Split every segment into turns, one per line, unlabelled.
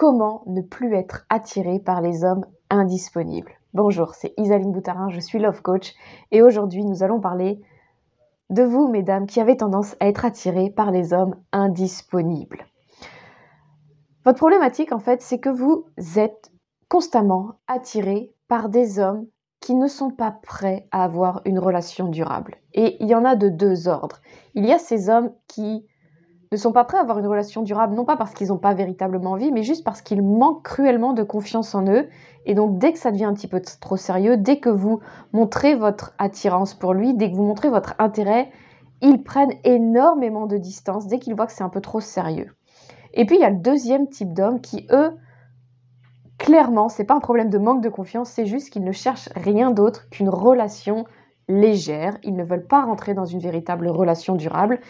Comment ne plus être attiré par les hommes indisponibles? Bonjour, c'est Isaline Boutarin, je suis Love Coach et aujourd'hui nous allons parler de vous, mesdames, qui avez tendance à être attirées par les hommes indisponibles. Votre problématique, en fait, c'est que vous êtes constamment attiré par des hommes qui ne sont pas prêts à avoir une relation durable. Et il y en a de deux ordres. Il y a ces hommes qui ne sont pas prêts à avoir une relation durable, non pas parce qu'ils n'ont pas véritablement envie, mais juste parce qu'ils manquent cruellement de confiance en eux. Et donc, dès que ça devient un petit peu trop sérieux, dès que vous montrez votre attirance pour lui, dès que vous montrez votre intérêt, ils prennent énormément de distance dès qu'ils voient que c'est un peu trop sérieux. Et puis, il y a le deuxième type d'hommes qui, eux, clairement, c'est pas un problème de manque de confiance, c'est juste qu'ils ne cherchent rien d'autre qu'une relation légère. Ils ne veulent pas rentrer dans une véritable relation durable.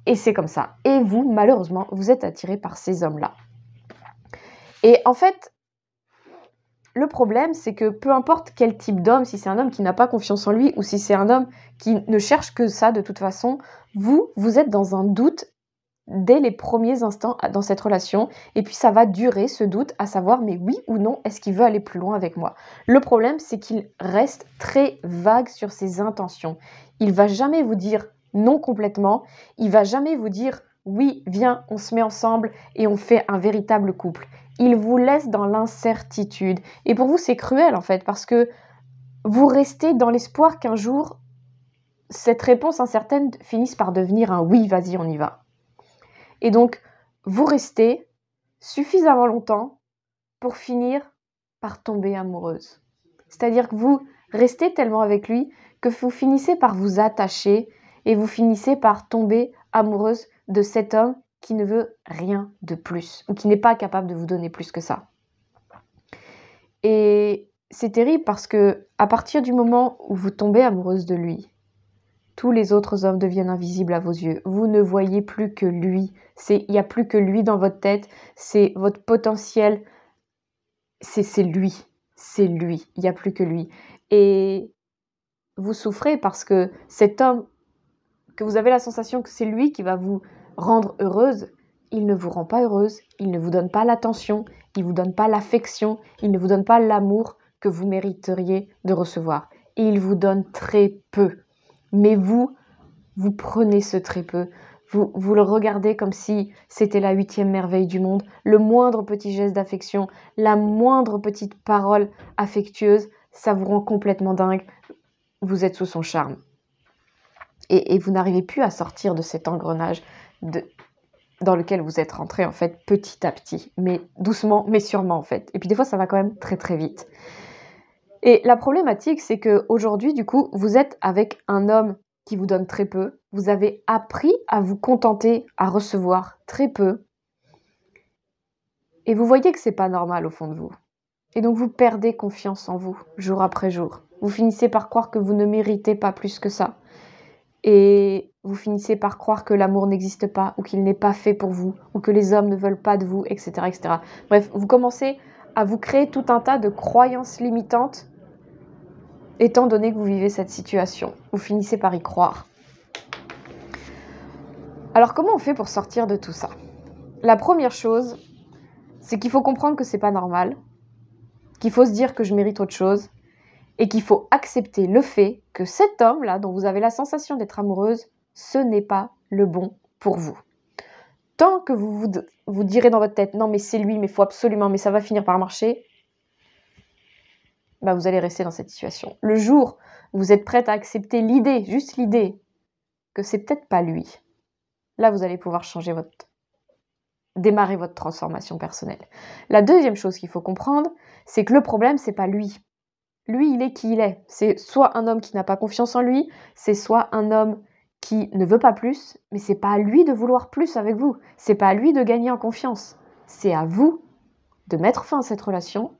Et c'est comme ça. Et vous, malheureusement, vous êtes attiré par ces hommes-là. Et en fait, le problème, c'est que peu importe quel type d'homme, si c'est un homme qui n'a pas confiance en lui ou si c'est un homme qui ne cherche que ça de toute façon, vous êtes dans un doute dès les premiers instants dans cette relation. Et puis ça va durer, ce doute, à savoir, mais oui ou non, est-ce qu'il veut aller plus loin avec moi? Le problème, c'est qu'il reste très vague sur ses intentions. Il va jamais vous dire non complètement. Il va jamais vous dire oui, viens, on se met ensemble et on fait un véritable couple. Il vous laisse dans l'incertitude. Et pour vous, c'est cruel en fait, parce que vous restez dans l'espoir qu'un jour, cette réponse incertaine finisse par devenir un oui, vas-y, on y va. Et donc, vous restez suffisamment longtemps pour finir par tomber amoureuse. C'est-à-dire que vous restez tellement avec lui que vous finissez par vous attacher et vous finissez par tomber amoureuse de cet homme qui ne veut rien de plus ou qui n'est pas capable de vous donner plus que ça. Et c'est terrible parce que à partir du moment où vous tombez amoureuse de lui, tous les autres hommes deviennent invisibles à vos yeux. Vous ne voyez plus que lui. Il n'y a plus que lui dans votre tête. C'est votre potentiel. C'est lui. C'est lui. Il n'y a plus que lui. Et vous souffrez parce que cet homme, que vous avez la sensation que c'est lui qui va vous rendre heureuse, il ne vous rend pas heureuse. Il ne vous donne pas l'attention. Il ne vous donne pas l'affection. Il ne vous donne pas l'amour que vous mériteriez de recevoir. Et il vous donne très peu. Mais vous prenez ce très peu, vous le regardez comme si c'était la 8e merveille du monde. Le moindre petit geste d'affection, la moindre petite parole affectueuse, ça vous rend complètement dingue. Vous êtes sous son charme. Et vous n'arrivez plus à sortir de cet engrenage dans lequel vous êtes rentré, en fait, petit à petit. Mais doucement, mais sûrement, en fait. Et puis des fois, ça va quand même très, très vite. Et la problématique, c'est qu'aujourd'hui, du coup, vous êtes avec un homme qui vous donne très peu. Vous avez appris à vous contenter, à recevoir très peu. Et vous voyez que c'est pas normal au fond de vous. Et donc vous perdez confiance en vous, jour après jour. Vous finissez par croire que vous ne méritez pas plus que ça. Et vous finissez par croire que l'amour n'existe pas, ou qu'il n'est pas fait pour vous, ou que les hommes ne veulent pas de vous, etc., etc. Bref, vous commencez à vous créer tout un tas de croyances limitantes étant donné que vous vivez cette situation. Vous finissez par y croire. Alors comment on fait pour sortir de tout ça? La première chose, c'est qu'il faut comprendre que c'est pas normal, qu'il faut se dire que je mérite autre chose, et qu'il faut accepter le fait que cet homme-là, dont vous avez la sensation d'être amoureuse, ce n'est pas le bon pour vous. Tant que vous direz dans votre tête, non mais c'est lui, mais il faut absolument, mais ça va finir par marcher, bah vous allez rester dans cette situation. Le jour où vous êtes prête à accepter l'idée, juste l'idée, que c'est peut-être pas lui, là vous allez pouvoir démarrer votre transformation personnelle. La deuxième chose qu'il faut comprendre, c'est que le problème, c'est pas lui. Lui, il est qui il est. C'est soit un homme qui n'a pas confiance en lui, c'est soit un homme qui ne veut pas plus, mais c'est pas à lui de vouloir plus avec vous. C'est pas à lui de gagner en confiance. C'est à vous de mettre fin à cette relation,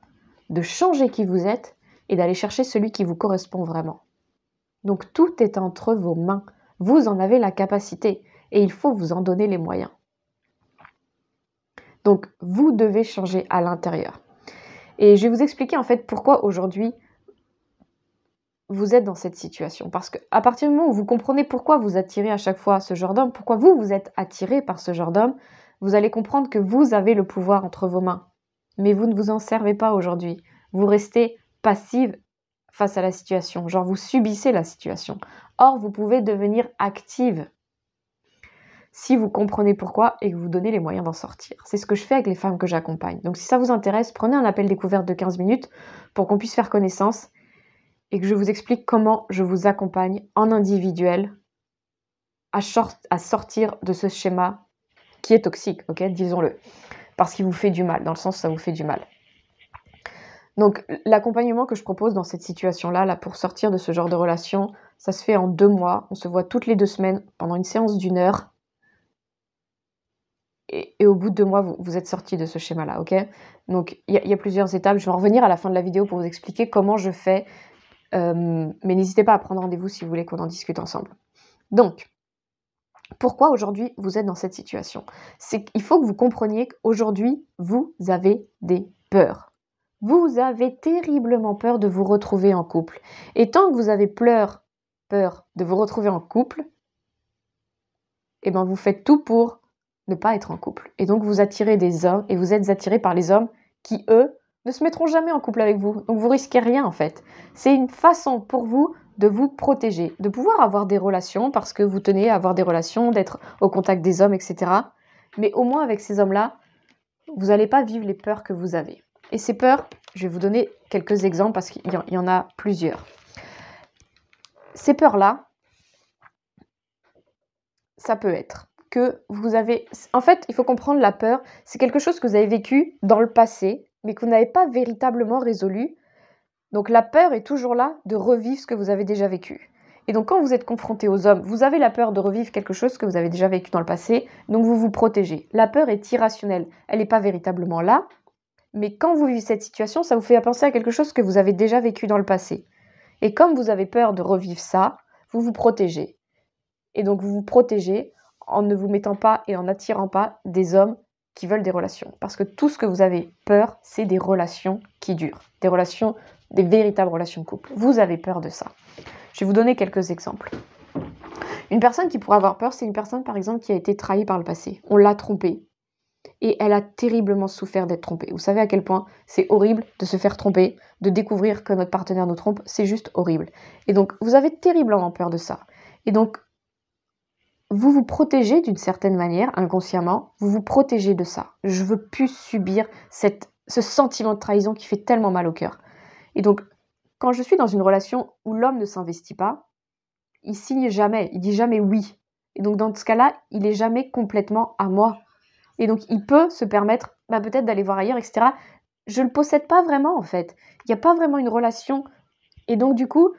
de changer qui vous êtes et d'aller chercher celui qui vous correspond vraiment. Donc tout est entre vos mains. Vous en avez la capacité et il faut vous en donner les moyens. Donc vous devez changer à l'intérieur. Et je vais vous expliquer en fait pourquoi aujourd'hui vous êtes dans cette situation. Parce qu'à partir du moment où vous comprenez pourquoi vous attirez à chaque fois ce genre d'homme, pourquoi vous êtes attiré par ce genre d'homme, vous allez comprendre que vous avez le pouvoir entre vos mains. mais vous ne vous en servez pas aujourd'hui. Vous restez passive face à la situation, genre vous subissez la situation. Or, vous pouvez devenir active si vous comprenez pourquoi et que vous donnez les moyens d'en sortir. C'est ce que je fais avec les femmes que j'accompagne. Donc si ça vous intéresse, prenez un appel découverte de 15 minutes pour qu'on puisse faire connaissance et que je vous explique comment je vous accompagne en individuel à sortir de ce schéma qui est toxique, ok, disons-le, parce qu'il vous fait du mal, dans le sens où ça vous fait du mal. Donc l'accompagnement que je propose dans cette situation-là, là, pour sortir de ce genre de relation, ça se fait en 2 mois. On se voit toutes les 2 semaines pendant une séance d'1 heure. Et au bout de 2 mois, vous êtes sorti de ce schéma-là, ok? Donc il y a plusieurs étapes. Je vais en revenir à la fin de la vidéo pour vous expliquer comment je fais. Mais n'hésitez pas à prendre rendez-vous si vous voulez qu'on en discute ensemble. Donc, pourquoi aujourd'hui vous êtes dans cette situation? C'est qu'il faut que vous compreniez qu'aujourd'hui, vous avez des peurs. Vous avez terriblement peur de vous retrouver en couple. Et tant que vous avez peur de vous retrouver en couple, eh ben vous faites tout pour ne pas être en couple. Et donc vous attirez des hommes et vous êtes attiré par les hommes qui, eux, ne se mettront jamais en couple avec vous. Donc vous risquez rien en fait. C'est une façon pour vous de vous protéger, de pouvoir avoir des relations parce que vous tenez à avoir des relations, d'être au contact des hommes, etc. Mais au moins avec ces hommes-là, vous n'allez pas vivre les peurs que vous avez. Et ces peurs, je vais vous donner quelques exemples parce qu'il y en a plusieurs. Ces peurs-là, ça peut être que vous avez... En fait, il faut comprendre la peur, c'est quelque chose que vous avez vécu dans le passé, mais que vous n'avez pas véritablement résolu. Donc la peur est toujours là de revivre ce que vous avez déjà vécu. Et donc quand vous êtes confronté aux hommes, vous avez la peur de revivre quelque chose que vous avez déjà vécu dans le passé, donc vous vous protégez. La peur est irrationnelle, elle n'est pas véritablement là, mais quand vous vivez cette situation, ça vous fait penser à quelque chose que vous avez déjà vécu dans le passé. Et comme vous avez peur de revivre ça, vous vous protégez. Et donc vous vous protégez en ne vous mettant pas et en n'attirant pas des hommes qui veulent des relations. Parce que tout ce que vous avez peur, c'est des relations qui durent. Des relations, des véritables relations de couple. Vous avez peur de ça. Je vais vous donner quelques exemples. Une personne qui pourrait avoir peur, c'est une personne par exemple qui a été trahie par le passé. On l'a trompée. Et elle a terriblement souffert d'être trompée. Vous savez à quel point c'est horrible de se faire tromper, de découvrir que notre partenaire nous trompe, c'est juste horrible. Et donc, vous avez terriblement peur de ça. Et donc, vous vous protégez d'une certaine manière, inconsciemment, vous vous protégez de ça. Je veux plus subir ce sentiment de trahison qui fait tellement mal au cœur. Et donc, quand je suis dans une relation où l'homme ne s'investit pas, il signe jamais, il dit jamais oui. Et donc, dans ce cas-là, il est jamais complètement à moi. Et donc, il peut se permettre peut-être d'aller voir ailleurs, etc. Je ne le possède pas vraiment, en fait. Il n'y a pas vraiment une relation. Et donc, du coup,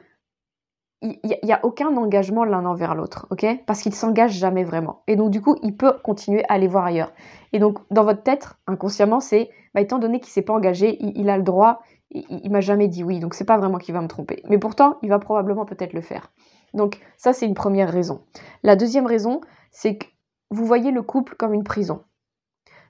il n'y a aucun engagement l'un envers l'autre, ok? Parce qu'il ne s'engage jamais vraiment. Et donc, du coup, il peut continuer à aller voir ailleurs. Et donc, dans votre tête, inconsciemment, c'est, étant donné qu'il ne s'est pas engagé, il a le droit, il m'a jamais dit oui. Donc, c'est pas vraiment qu'il va me tromper. Mais pourtant, il va probablement peut-être le faire. Donc, ça, c'est une première raison. La deuxième raison, c'est que vous voyez le couple comme une prison.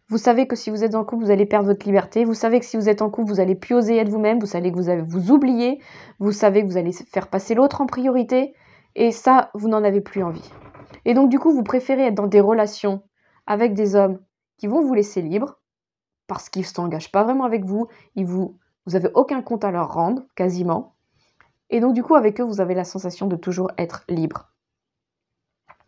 Vous savez que si vous êtes en couple, vous allez perdre votre liberté. Vous savez que si vous êtes en couple, vous allez plus oser être vous-même. Vous savez que vous allez vous oublier. Vous savez que vous allez faire passer l'autre en priorité. Et ça, vous n'en avez plus envie. Et donc, du coup, vous préférez être dans des relations avec des hommes qui vont vous laisser libre parce qu'ils ne s'engagent pas vraiment avec vous. Vous n'avez aucun compte à leur rendre, quasiment. Et donc, du coup, avec eux, vous avez la sensation de toujours être libre.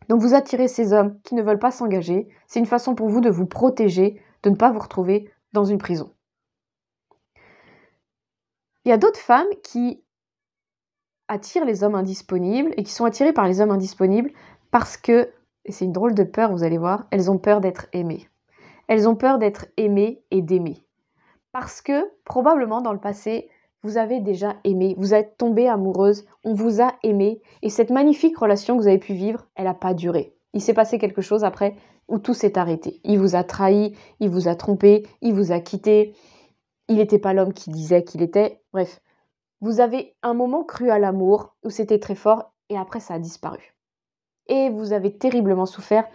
Donc vous attirez ces hommes qui ne veulent pas s'engager. C'est une façon pour vous de vous protéger, de ne pas vous retrouver dans une prison. Il y a d'autres femmes qui attirent les hommes indisponibles et qui sont attirées par les hommes indisponibles parce que, et c'est une drôle de peur, vous allez voir, elles ont peur d'être aimées. Elles ont peur d'être aimées et d'aimer. Parce que, probablement dans le passé, vous avez déjà aimé, vous êtes tombée amoureuse, on vous a aimé, et cette magnifique relation que vous avez pu vivre, elle n'a pas duré. Il s'est passé quelque chose après où tout s'est arrêté. Il vous a trahi, il vous a trompé, il vous a quitté, il n'était pas l'homme qu'il disait qu'il était. Bref, vous avez un moment cru à l'amour où c'était très fort, et après ça a disparu. Et vous avez terriblement souffert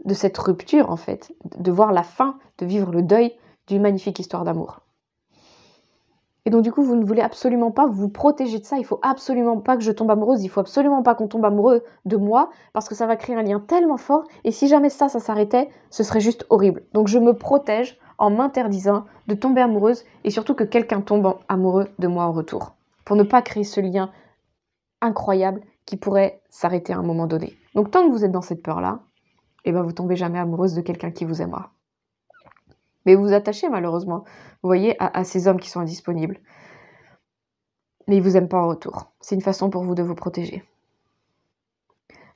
de cette rupture, en fait, de voir la fin, de vivre le deuil d'une magnifique histoire d'amour. Et donc du coup, vous ne voulez absolument pas vous protéger de ça. Il faut absolument pas que je tombe amoureuse. Il faut absolument pas qu'on tombe amoureux de moi parce que ça va créer un lien tellement fort. Et si jamais ça s'arrêtait, ce serait juste horrible. Donc je me protège en m'interdisant de tomber amoureuse et surtout que quelqu'un tombe amoureux de moi en retour. Pour ne pas créer ce lien incroyable qui pourrait s'arrêter à un moment donné. Donc tant que vous êtes dans cette peur-là, eh ben, vous tombez jamais amoureuse de quelqu'un qui vous aimera. Mais vous vous attachez malheureusement, vous voyez, à ces hommes qui sont indisponibles. Mais ils vous aiment pas en retour. C'est une façon pour vous de vous protéger.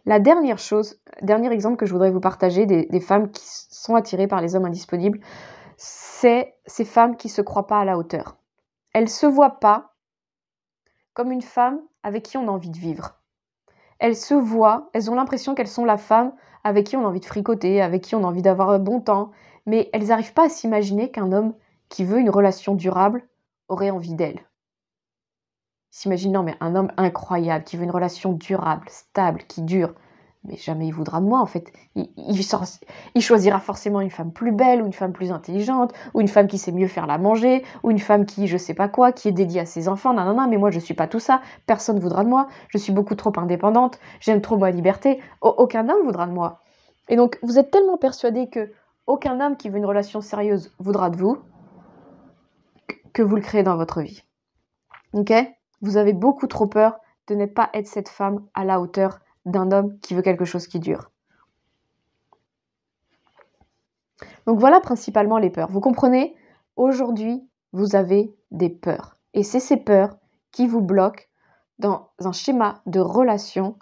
La dernière chose, dernier exemple que je voudrais vous partager des femmes qui sont attirées par les hommes indisponibles, c'est ces femmes qui se croient pas à la hauteur. Elles se voient pas comme une femme avec qui on a envie de vivre. Elles se voient, elles ont l'impression qu'elles sont la femme avec qui on a envie de fricoter, avec qui on a envie d'avoir un bon temps, mais elles n'arrivent pas à s'imaginer qu'un homme qui veut une relation durable aurait envie d'elles. S'imagine, non, mais un homme incroyable qui veut une relation durable, stable, qui dure. Mais jamais il voudra de moi, en fait. Il choisira forcément une femme plus belle, ou une femme plus intelligente, ou une femme qui sait mieux faire la manger, ou une femme qui, je sais pas quoi, qui est dédiée à ses enfants. Non, non, non, mais moi, je suis pas tout ça. Personne voudra de moi. Je suis beaucoup trop indépendante. J'aime trop ma liberté. Aucun homme voudra de moi. Et donc, vous êtes tellement persuadé que aucun homme qui veut une relation sérieuse voudra de vous, que vous le créez dans votre vie. Ok ? Vous avez beaucoup trop peur de ne pas être cette femme à la hauteur d'un homme qui veut quelque chose qui dure. Donc voilà principalement les peurs. Vous comprenez ? Aujourd'hui, vous avez des peurs. Et c'est ces peurs qui vous bloquent dans un schéma de relation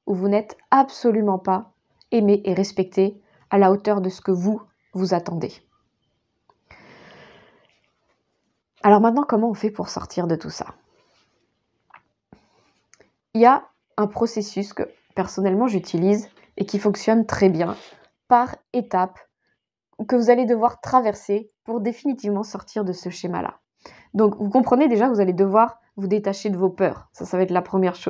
où vous n'êtes absolument pas aimé et respecté à la hauteur de ce que vous attendez. Alors maintenant, comment on fait pour sortir de tout ça ? Il y a un processus que personnellement j'utilise et qui fonctionne très bien par étapes que vous allez devoir traverser pour définitivement sortir de ce schéma-là. Donc vous comprenez déjà, vous allez devoir vous détacher de vos peurs. Ça va être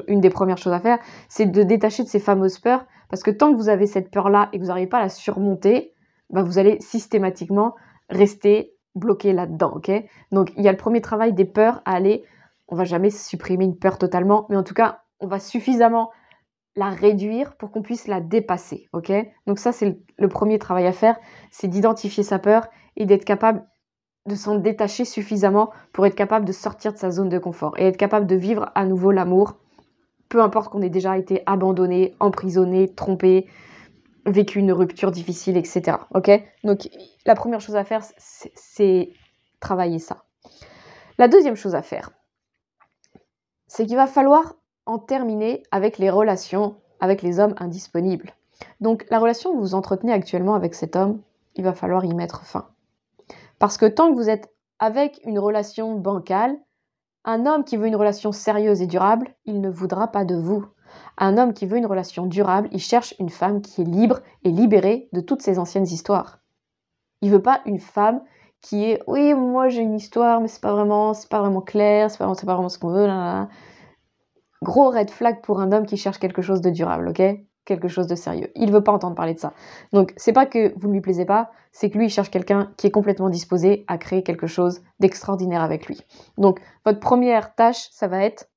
une des premières choses à faire, c'est de détacher de ces fameuses peurs, parce que tant que vous avez cette peur-là et que vous n'arrivez pas à la surmonter, vous allez systématiquement rester bloqué là-dedans, ok ? Donc il y a le premier travail des peurs à aller, on va jamais supprimer une peur totalement, mais en tout cas, on va suffisamment la réduire pour qu'on puisse la dépasser, ok ? Donc ça, c'est le premier travail à faire, c'est d'identifier sa peur et d'être capable de s'en détacher suffisamment pour être capable de sortir de sa zone de confort et être capable de vivre à nouveau l'amour, peu importe qu'on ait déjà été abandonné, emprisonné, trompé, vécu une rupture difficile, etc. Ok ? Donc la première chose à faire, c'est travailler ça. La deuxième chose à faire, c'est qu'il va falloir en terminer avec les relations avec les hommes indisponibles. Donc la relation que vous entretenez actuellement avec cet homme, il va falloir y mettre fin. Parce que tant que vous êtes avec une relation bancale, un homme qui veut une relation sérieuse et durable, il ne voudra pas de vous. Un homme qui veut une relation durable, il cherche une femme qui est libre et libérée de toutes ses anciennes histoires. Il veut pas une femme qui est « oui, moi j'ai une histoire, mais c'est pas vraiment clair, c'est pas vraiment ce qu'on veut. » Gros red flag pour un homme qui cherche quelque chose de durable, ok ? Quelque chose de sérieux. Il veut pas entendre parler de ça. Donc, c'est pas que vous ne lui plaisez pas, c'est que lui, il cherche quelqu'un qui est complètement disposé à créer quelque chose d'extraordinaire avec lui. Donc, votre première tâche, ça va être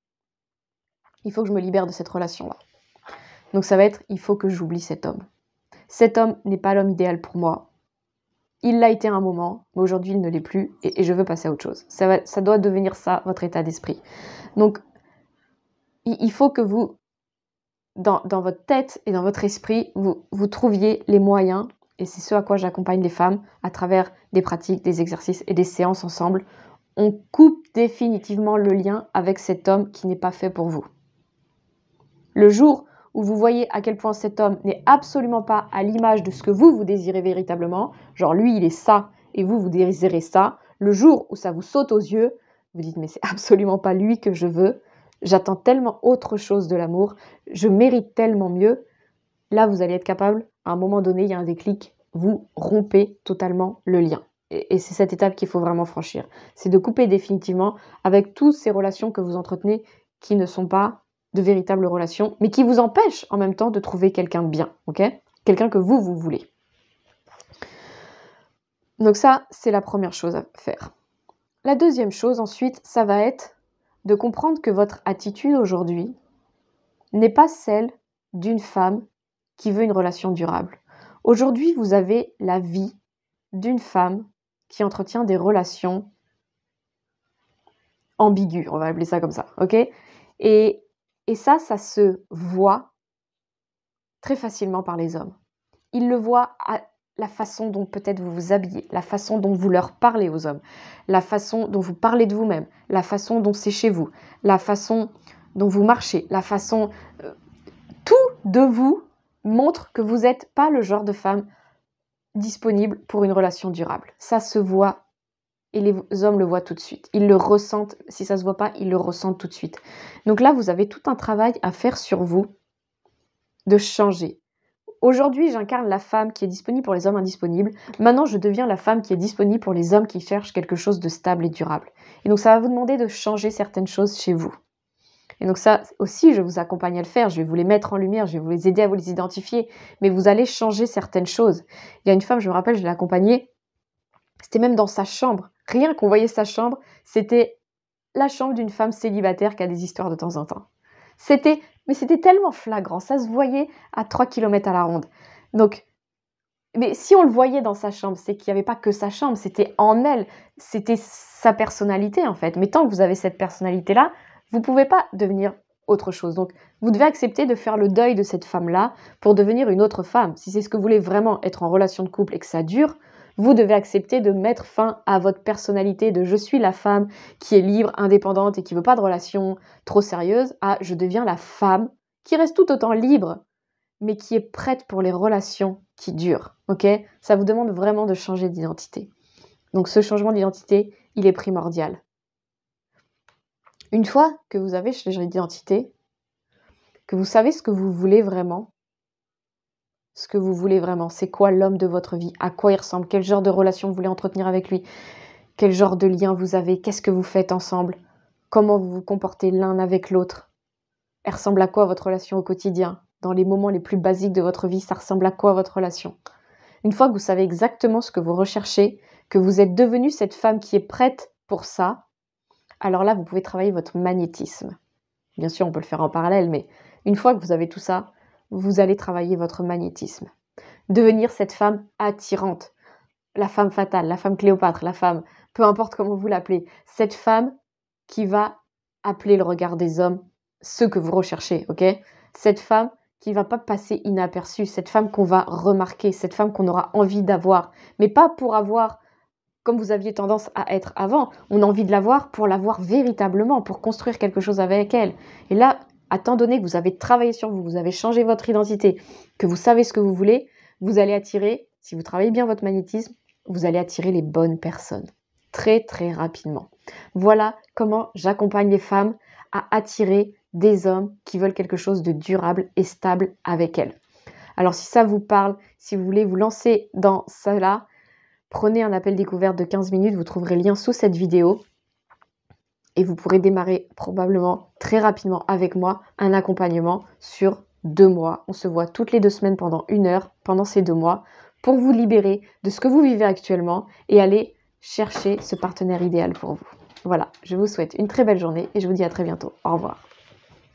il faut que je me libère de cette relation-là. Donc, ça va être il faut que j'oublie cet homme. Cet homme n'est pas l'homme idéal pour moi. Il l'a été à un moment, mais aujourd'hui, il ne l'est plus et je veux passer à autre chose. Ça doit devenir ça, votre état d'esprit. Donc, il faut que vous, dans votre tête et dans votre esprit, vous trouviez les moyens, et c'est ce à quoi j'accompagne les femmes, à travers des pratiques, des exercices et des séances ensemble. On coupe définitivement le lien avec cet homme qui n'est pas fait pour vous. Le jour où vous voyez à quel point cet homme n'est absolument pas à l'image de ce que vous désirez véritablement, genre lui il est ça et vous désirez ça, le jour où ça vous saute aux yeux, vous dites mais c'est absolument pas lui que je veux, j'attends tellement autre chose de l'amour, je mérite tellement mieux, là vous allez être capable, à un moment donné il y a un déclic, vous rompez totalement le lien. Et c'est cette étape qu'il faut vraiment franchir, c'est de couper définitivement avec toutes ces relations que vous entretenez qui ne sont pas de véritables relations, mais qui vous empêchent en même temps de trouver quelqu'un de bien, ok ? Quelqu'un que vous voulez. Donc ça, c'est la première chose à faire. La deuxième chose ensuite, ça va être de comprendre que votre attitude aujourd'hui n'est pas celle d'une femme qui veut une relation durable. Aujourd'hui, vous avez la vie d'une femme qui entretient des relations ambiguës, on va appeler ça comme ça, ok? Et ça se voit très facilement par les hommes. Ils le voient à la façon dont peut-être vous vous habillez, la façon dont vous leur parlez aux hommes, la façon dont vous parlez de vous-même, la façon dont c'est chez vous, la façon dont vous marchez, la façon... tout de vous montre que vous n'êtes pas le genre de femme disponible pour une relation durable. Ça se voit et les hommes le voient tout de suite. Ils le ressentent. Si ça ne se voit pas, ils le ressentent tout de suite. Donc là, vous avez tout un travail à faire sur vous de changer. Aujourd'hui, j'incarne la femme qui est disponible pour les hommes indisponibles. Maintenant, je deviens la femme qui est disponible pour les hommes qui cherchent quelque chose de stable et durable. Et donc, ça va vous demander de changer certaines choses chez vous. Et donc ça aussi, je vous accompagne à le faire. Je vais vous les mettre en lumière, je vais vous les aider à vous les identifier. Mais vous allez changer certaines choses. Il y a une femme, je me rappelle, je l'ai accompagnée. C'était même dans sa chambre. Rien qu'on voyait sa chambre, c'était la chambre d'une femme célibataire qui a des histoires de temps en temps. C'était tellement flagrant, ça se voyait à 3 km à la ronde. Donc, mais si on le voyait dans sa chambre, c'est qu'il n'y avait pas que sa chambre, c'était en elle, c'était sa personnalité en fait. Mais tant que vous avez cette personnalité-là, vous ne pouvez pas devenir autre chose. Donc, vous devez accepter de faire le deuil de cette femme-là pour devenir une autre femme. Si c'est ce que vous voulez vraiment être en relation de couple et que ça dure, vous devez accepter de mettre fin à votre personnalité de « je suis la femme qui est libre, indépendante et qui ne veut pas de relation trop sérieuse » à « je deviens la femme qui reste tout autant libre, mais qui est prête pour les relations qui durent. » Ok ? Ça vous demande vraiment de changer d'identité. Donc ce changement d'identité, il est primordial. Une fois que vous avez changé d'identité, que vous savez ce que vous voulez vraiment, c'est quoi l'homme de votre vie, à quoi il ressemble, quel genre de relation vous voulez entretenir avec lui, quel genre de lien vous avez, qu'est-ce que vous faites ensemble, comment vous vous comportez l'un avec l'autre, elle ressemble à quoi votre relation au quotidien, dans les moments les plus basiques de votre vie, ça ressemble à quoi votre relation. Une fois que vous savez exactement ce que vous recherchez, que vous êtes devenue cette femme qui est prête pour ça, alors là, vous pouvez travailler votre magnétisme. Bien sûr, on peut le faire en parallèle, mais une fois que vous avez tout ça, vous allez travailler votre magnétisme. Devenir cette femme attirante, la femme fatale, la femme Cléopâtre, la femme, peu importe comment vous l'appelez, cette femme qui va appeler le regard des hommes, ceux que vous recherchez, ok ? Cette femme qui ne va pas passer inaperçue, cette femme qu'on va remarquer, cette femme qu'on aura envie d'avoir, mais pas pour avoir comme vous aviez tendance à être avant. On a envie de l'avoir pour l'avoir véritablement, pour construire quelque chose avec elle. Et là, étant donné que vous avez travaillé sur vous, vous avez changé votre identité, que vous savez ce que vous voulez, vous allez attirer, si vous travaillez bien votre magnétisme, vous allez attirer les bonnes personnes. Très, très rapidement. Voilà comment j'accompagne les femmes à attirer des hommes qui veulent quelque chose de durable et stable avec elles. Alors, si ça vous parle, si vous voulez vous lancer dans cela, prenez un appel découverte de 15 minutes, vous trouverez le lien sous cette vidéo et vous pourrez démarrer probablement très rapidement avec moi un accompagnement sur 2 mois. On se voit toutes les 2 semaines pendant 1 heure pendant ces 2 mois pour vous libérer de ce que vous vivez actuellement et aller chercher ce partenaire idéal pour vous. Voilà, je vous souhaite une très belle journée et je vous dis à très bientôt. Au revoir.